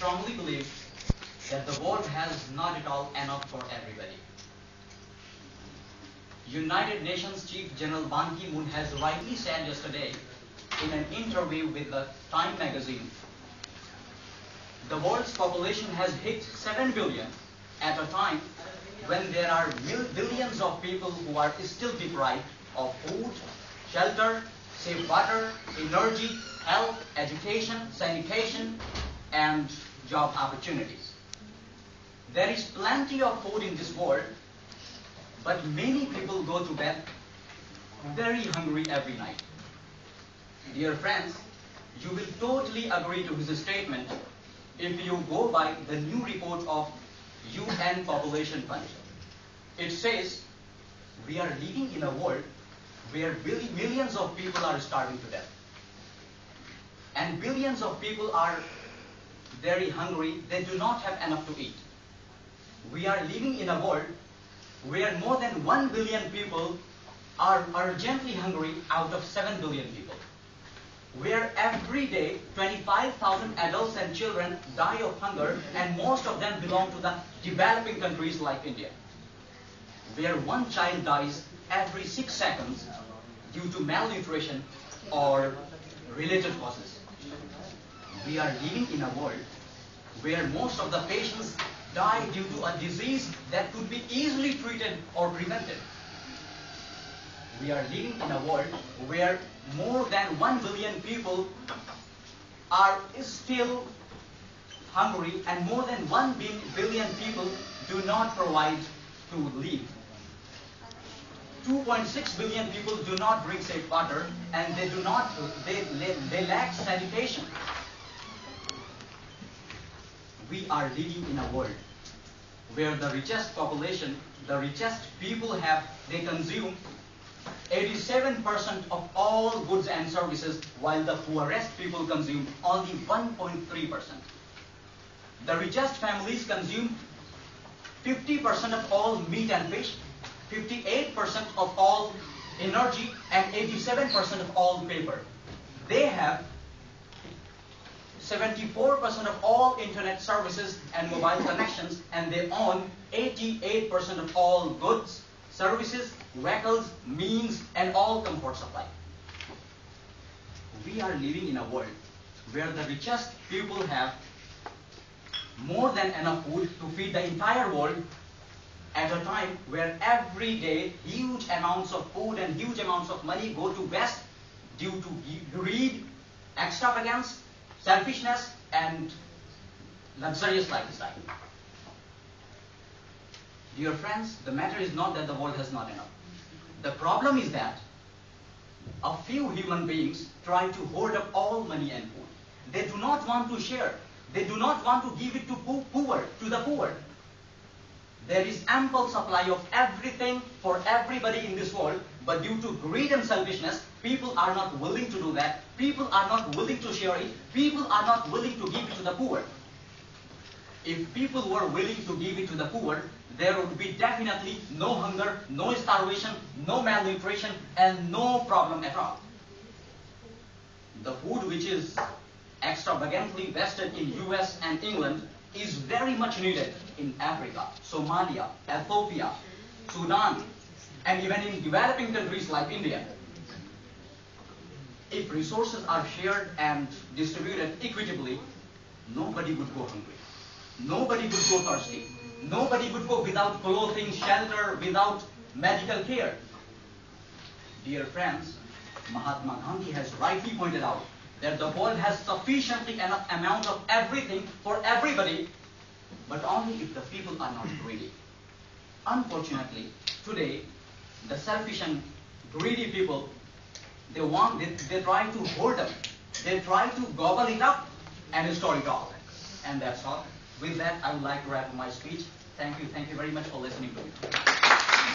strongly believe that the world has not at all enough for everybody. United Nations Chief General Ban Ki-moon has rightly said yesterday in an interview with the Time magazine, the world's population has hit 7 billion at a time when there are billions of people who are still deprived of food, shelter, safe water, energy, health, education, sanitation, and job opportunities. There is plenty of food in this world, but many people go to bed very hungry every night. Dear friends, you will totally agree to his statement if you go by the new report of UN Population Fund. It says we are living in a world where millions of people are starving to death. And billions of people are very hungry. They do not have enough to eat. We are living in a world where more than 1 billion people are urgently hungry out of 7 billion people. Where every day 25,000 adults and children die of hunger, and most of them belong to the developing countries like India. Where one child dies every 6 seconds due to malnutrition or related causes. We are living in a world where most of the patients die due to a disease that could be easily treated or prevented. We are living in a world where more than 1 billion people are still hungry, and more than 1 billion people do not provide to live. 2.6 billion people do not drink safe water, and they lack sanitation. We are living in a world where the richest population, the richest people they consume 87% of all goods and services, while the poorest people consume only 1.3%. The richest families consume 50% of all meat and fish, 58% of all energy, and 87% of all paper. They have 74% of all internet services and mobile connections, and they own 88% of all goods, services, vehicles, means, and all comforts of life. We are living in a world where the richest people have more than enough food to feed the entire world, at a time where every day huge amounts of food and huge amounts of money go to waste due to greed, extravagance, selfishness, and luxurious lifestyle. Dear friends, the matter is not that the world has not enough. The problem is that a few human beings try to hoard up all money and food. They do not want to share. They do not want to give it to the poor. There is ample supply of everything for everybody in this world, but due to greed and selfishness, people are not willing to do that. People are not willing to share it. People are not willing to give it to the poor. If people were willing to give it to the poor, there would be definitely no hunger, no starvation, no malnutrition, and no problem at all. The food which is extravagantly wasted in US and England is very much needed in Africa, Somalia, Ethiopia, Sudan, and even in developing countries like India. If resources are shared and distributed equitably, nobody would go hungry. Nobody would go thirsty. Nobody would go without clothing, shelter, without medical care. Dear friends, Mahatma Gandhi has rightly pointed out that the world has sufficiently enough amount of everything for everybody, but only if the people are not greedy. Unfortunately, today, the selfish and greedy people, they try to hoard them. They try to gobble it up and store it all. And that's all. With that, I would like to wrap up my speech. Thank you very much for listening to me.